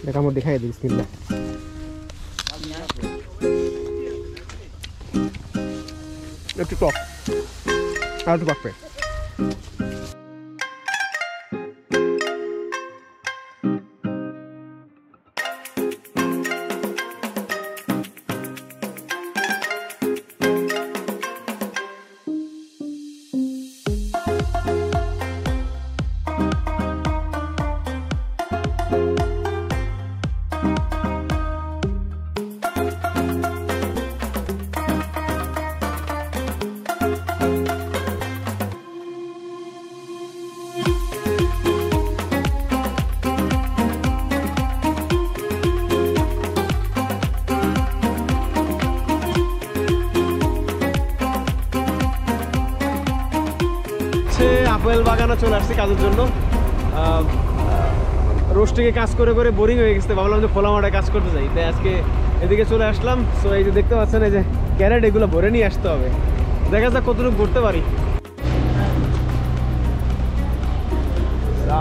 দেখা মধ্যে খাইয়ে দিই বিসমিল্লাহ। একটু টক আর একটু পাকবে। আপেল বাগানে চলে আসছি কাজের জন্য। রোস্টিংয়ে কাজ করে করে বোরিং হয়ে গেছে, ভাবলাম যে খোলা মাঠে কাজ করতে যাই, তাই আজকে এদিকে চলে আসলাম। সো এই যে দেখতে পাচ্ছেন এই যে ক্যারেট, এগুলো ভরে নিয়ে আসতে হবে, দেখা যাক কতটুকু করতে পারি।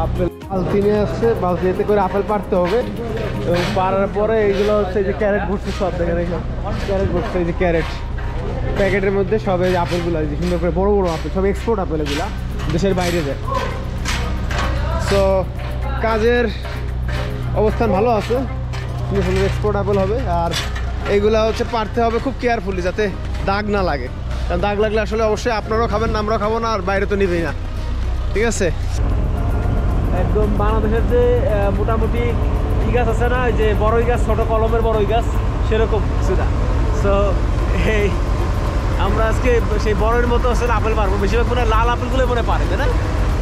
আপেল বালতি নিয়ে আসছে, বালতিতে করে আপেল পাড়তে হবে এবং পাড়ার পরে এইগুলো হচ্ছে যে ক্যারেট ভরছে সব, দেখেন ক্যারেট ভরছে, এই যে ক্যারেট প্যাকেটের মধ্যে সব এই আপেলগুলো সুন্দর করে বড় বড় আপেল, সব এক্সপোর্ট আপেল, এগুলা দেশের বাইরে যায়। সো কাজের অবস্থান ভালো আছে, সুন্দর সুন্দর এক্সপোর্ট আপেল হবে। আর এইগুলা হচ্ছে পারতে হবে খুব কেয়ারফুলি, যাতে দাগ না লাগে, কারণ দাগ লাগলে আসলে অবশ্যই আপনারাও খাবেন না, আমরাও খাবো না, আর বাইরে তো নিবেই না। ঠিক আছে, একদম বাংলাদেশের যে মোটামুটি ই গাছ আছে না, যে বড়ই গাছ, ছোটো কলমের বড়ই গাছ, সেরকম কিছুটা। সো এই আমরা আজকে সেই বড়ের মতো আসলে আপেল পারবো, বেশিরভাগ মনে লাল আপেলগুলো মনে পারে, তাই না?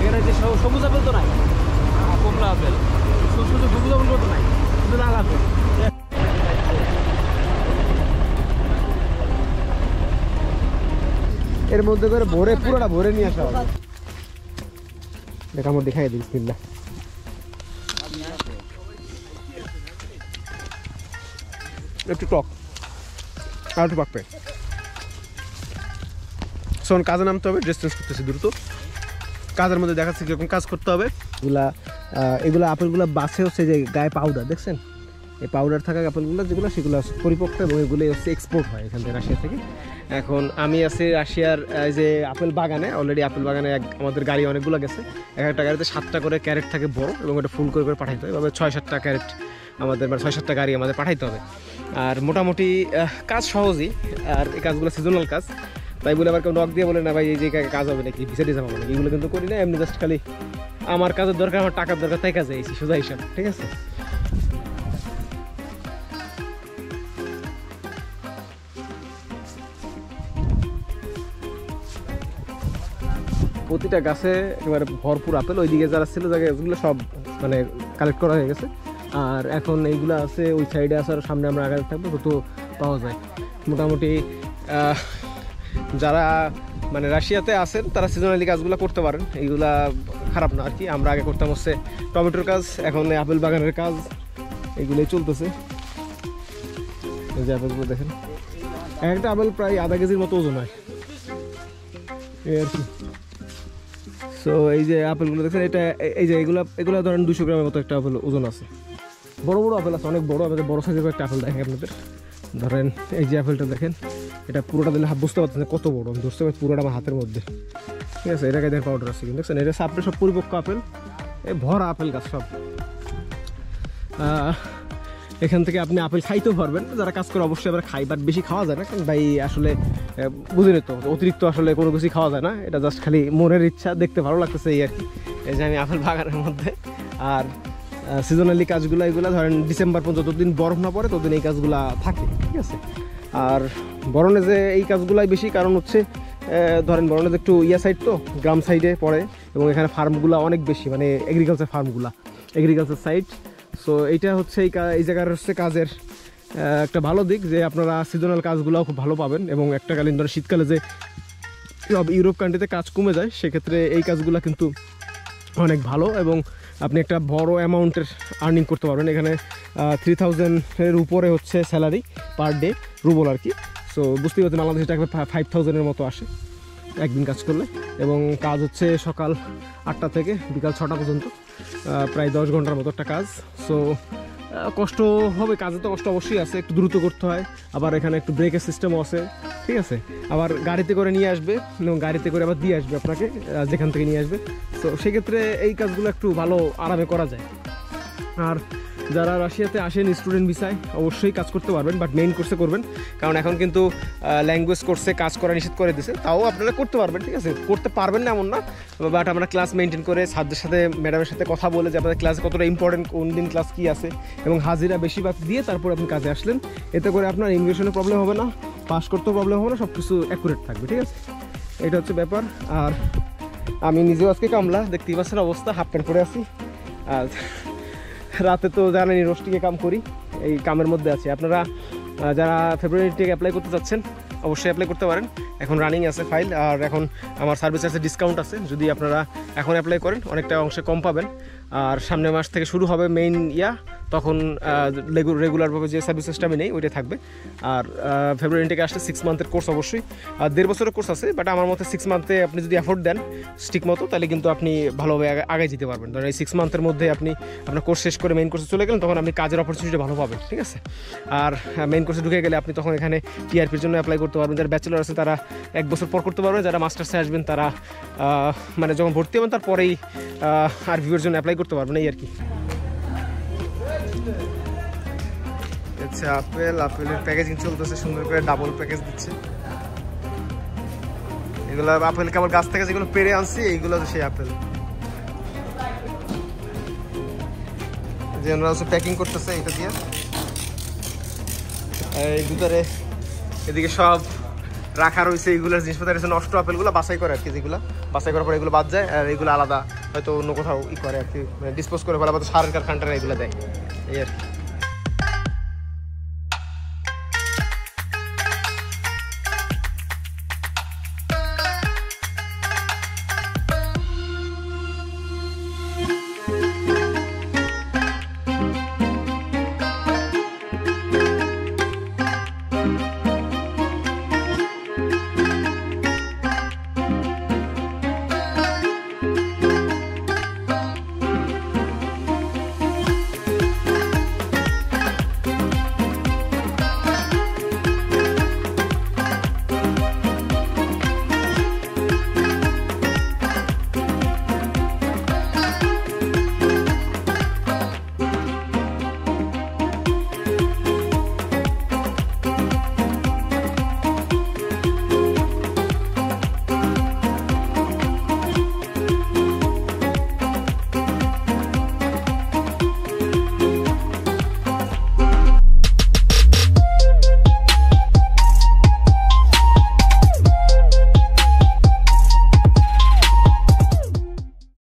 এখানে যে সবুজ আপেল তো নাই, কমলা আপেল, শুধু সবুজ আপেল তো নাই, শুধু লাল আপেল। এর মধ্যে করে ভরে পুরোটা ভরে নিয়ে আসা হবে, দেখা মধ্যে খাইয়ে দিই বিসমিল্লাহ। একটু টক আর একটু পাকবে। শোন, কাজে নামতে হবে, ড্রেস চেঞ্জ করতেছি দ্রুত। কাজের মধ্যে দেখাচ্ছি কীরকম কাজ করতে হবে। এগুলা আপেলগুলো বাসে হচ্ছে যে গায়ে পাউডার, দেখছেন এই পাউডার থাকা আপেলগুলো যেগুলো, সেগুলো পরিপক্ক এবং এগুলোই হচ্ছে এক্সপোর্ট হয় এখান থেকে, রাশিয়া থেকে। এখন আমি আছি রাশিয়ার যে আপেল বাগানে, অলরেডি আপেল বাগানে আমাদের গাড়ি অনেকগুলো গেছে, এক একটা গাড়িতে 7টা করে ক্যারেট থাকে বড়, এবং এটা ফুল করে করে পাঠাইতে হবে, এভাবে 6-7টা ক্যারেট আমাদের, মানে 6-7টা গাড়ি আমাদের পাঠাইতে হবে। আর মোটামুটি কাজ সহজই, আর এই কাজগুলো সিজনাল কাজ, তাই বলে আবার কেউ নক দিয়ে বলে না ভাই এই যে কাজ হবে নাকি, ভিসা টিসা পাবো নাকি, এগুলো কিন্তু করি না, এমনি জাস্ট খালি আমার কাজের দরকার, আমার টাকার দরকার, তাই কাজে এসেছি, সোজা হিসাব। ঠিক আছে, প্রতিটা গাছে একেবারে ভরপুর আপেল, ওইদিকে যারা ছিল গাছগুলো সব মানে কালেক্ট করা হয়ে গেছে। আর এখন এইগুলো আছে ওই সাইডে আছে, আর সামনে আমরা আগাতে থাকবো, তত পাওয়া যায়। মোটামুটি যারা মানে রাশিয়াতে আছেন তারা সিজনালি কাজগুলো করতে পারেন, এইগুলা খারাপ না আর কি। আমরা আগে করতাম হচ্ছে টমেটোর কাজ, এখন আপেল বাগানের কাজ, এগুলোই চলতেছে। এই যে আপেলগুলো দেখেন, একটা আপেল প্রায় আধা কেজির মতো ওজন হয় এই আর কি। সো এই যে আপেলগুলো দেখছেন, এটা এই যে এগুলো ধরেন 200 গ্রামের মতো একটা আপেল ওজন আছে। বড় বড় আপেল আছে, অনেক বড়, আমাদের বড় সাইজের একটা আপেল দেখেন আপনাদের। ধরেন এই যে আপেলটা দেখেন, এটা পুরোটা দিলে বুঝতে পারছেন কত বড়, আমি ধরতে পারি পুরোটা আমার হাতের মধ্যে। ঠিক আছে, এটা গাছের পাউডার আছে কিন্তু দেখছেন, এটা আপেল সব পরিপক্ক আপেল, এই ভরা আপেল গাছ সব। এখান থেকে আপনি আপেল খাইতেও পারবেন, যারা কাজ করে অবশ্যই আবার খাই, বাট বেশি খাওয়া যায় না, কারণ ভাই আসলে বুঝিনি তো, অতিরিক্ত আসলে কোনো কিছুই খাওয়া যায় না, এটা জাস্ট খালি মনের ইচ্ছা, দেখতে ভালো লাগতেছে এই আর কি। এই যে আমি আপেল বাগানের মধ্যে। আর সিজনালি কাজগুলো এগুলো ধরেন ডিসেম্বর পর্যন্ত, যতদিন বরফ না পড়ে ততদিন এই কাজগুলো থাকে। ঠিক আছে, আর বরণে যে এই কাজগুলাই বেশি, কারণ হচ্ছে ধরেন বরণে একটু সাইড তো, গ্রাম সাইডে পড়ে, এবং এখানে ফার্মগুলো অনেক বেশি, মানে এগ্রিকালচার ফার্মগুলো, এগ্রিকালচার সাইড। সো এইটা হচ্ছে এই জায়গার হচ্ছে কাজের একটা ভালো দিক, যে আপনারা সিজনাল কাজগুলোও খুব ভালো পাবেন, এবং একটা কালীন ধরেন শীতকালে যে ইউরোপ কান্ট্রিতে কাজ কমে যায়, সেক্ষেত্রে এই কাজগুলো কিন্তু অনেক ভালো, এবং আপনি একটা বড় অ্যামাউন্টের আর্নিং করতে পারবেন। এখানে 3000-এর উপরে হচ্ছে স্যালারি পার ডে, রুবল আর কি। সো বুঝতেই পারছেন বাংলাদেশে টাকা 5000-এর মতো আসে একদিন কাজ করলে, এবং কাজ হচ্ছে সকাল 8টা থেকে বিকাল 6টা পর্যন্ত। প্রায় 10 ঘন্টার মতো একটা কাজ। সো কষ্ট হবে, কাজে তো কষ্ট অবশ্যই আছে, একটু দ্রুত করতে হয়, আবার এখানে একটু ব্রেকের সিস্টেমও আছে, ঠিক আছে। আবার গাড়িতে করে নিয়ে আসবে এবং গাড়িতে করে আবার দিয়ে আসবে আপনাকে যেখান থেকে নিয়ে আসবে। তো সেক্ষেত্রে এই কাজগুলো একটু ভালো আরামে করা যায়। আর যারা রাশিয়াতে আসেন স্টুডেন্ট ভিসায় অবশ্যই কাজ করতে পারবেন, বাট মেইন কোর্সে করবেন, কারণ এখন কিন্তু ল্যাঙ্গুয়েজ কোর্সে কাজ করা নিষেধ করে দিয়েছে। তাও আপনারা করতে পারবেন, ঠিক আছে, করতে পারবেন না এমন না, বাট আমরা ক্লাস মেনটেন করে স্যারদের সাথে ম্যাডামের সাথে কথা বলে যে আপনাদের ক্লাসে কতটা ইম্পর্টেন্ট, কোন দিন ক্লাস কী আছে, এবং হাজিরা বেশিরভাগ দিয়ে তারপর আপনি কাজে আসলেন। এতে করে আপনার ইমিগ্রেশনে প্রবলেম হবে না, পাস করতেও প্রবলেম হবে না, সব কিছু অ্যাকুরেট থাকবে, ঠিক আছে। এটা হচ্ছে ব্যাপার। আর আমি নিজেও আজকে কামলা, দেখতেই পাচ্ছেন অবস্থা, হাফ প্যান্ট পরে আছি। আর রাতে তো জানেনই রোস্টিংয়ে কাম করি, এই কামের মধ্যে আছে। আপনারা যারা ফেব্রুয়ারি থেকে অ্যাপ্লাই করতে চাচ্ছেন অবশ্যই অ্যাপ্লাই করতে পারেন, এখন রানিং আছে ফাইল, আর এখন আমার সার্ভিস আছে, ডিসকাউন্ট আছে। যদি আপনারা এখন অ্যাপ্লাই করেন অনেকটা অংশে কম পাবেন। আর সামনের মাস থেকে শুরু হবে মেইন তখন রেগুলারভাবে যে সার্ভিস সিস্টেমে নেই ওইটা থাকবে। আর ফেব্রুয়ারি থেকে আসলে 6 মান্থের কোর্স অবশ্যই, আর 1.5 বছরের কোর্স আছে, বাট আমার মতে 6 মান্থে আপনি যদি এফোর্ট দেন ঠিক মতো, তাহলে কিন্তু আপনি ভালোভাবে আগে যেতে পারবেন। ধরেন এই 6 মান্থের মধ্যে আপনি আপনার কোর্স শেষ করে মেইন কোর্সে চলে গেলেন, তখন আপনি কাজের অপরচুনিটি ভালো পাবেন, ঠিক আছে। আর মেইন কোর্সে ঢুকে গেলে আপনি তখন এখানে টিআরপির জন্য অ্যাপ্লাই করতে পারবেন। যারা ব্যাচেলর আছে তারা 1 বছর পর করতে পারবেন, যারা মাস্টার্সে আসবেন তারা মানে যখন ভর্তি হবেন তারপরেই আরভিউর জন্য অ্যাপ্লাই করতে পারবেন, এই আর কি। আচ্ছা, আপেলের প্যাকেজিং চলতেছে, সুন্দর করে ডাবল প্যাকেজ দিচ্ছে। এগুলো আপেল কেবল গাছ থেকে যেগুলো পেরে আনছি এইগুলো সেই আপেল, যে ওনারা প্যাকিং করতেছে এটা দিয়ে। এই ভিতরে এদিকে সব রাখা রয়েছে, এইগুলোর জিনিসপত্র নষ্ট আপেলগুলো বাছাই করে আর কি, যেগুলো বাছাই করার পর এগুলো বাদ যায়, আর এগুলো আলাদা হয়তো অন্য কোথাও করে আর কি, মানে ডিসপোজ করে ফেলা, সারের কারখানাটা এগুলো দেয়, এই আর কি।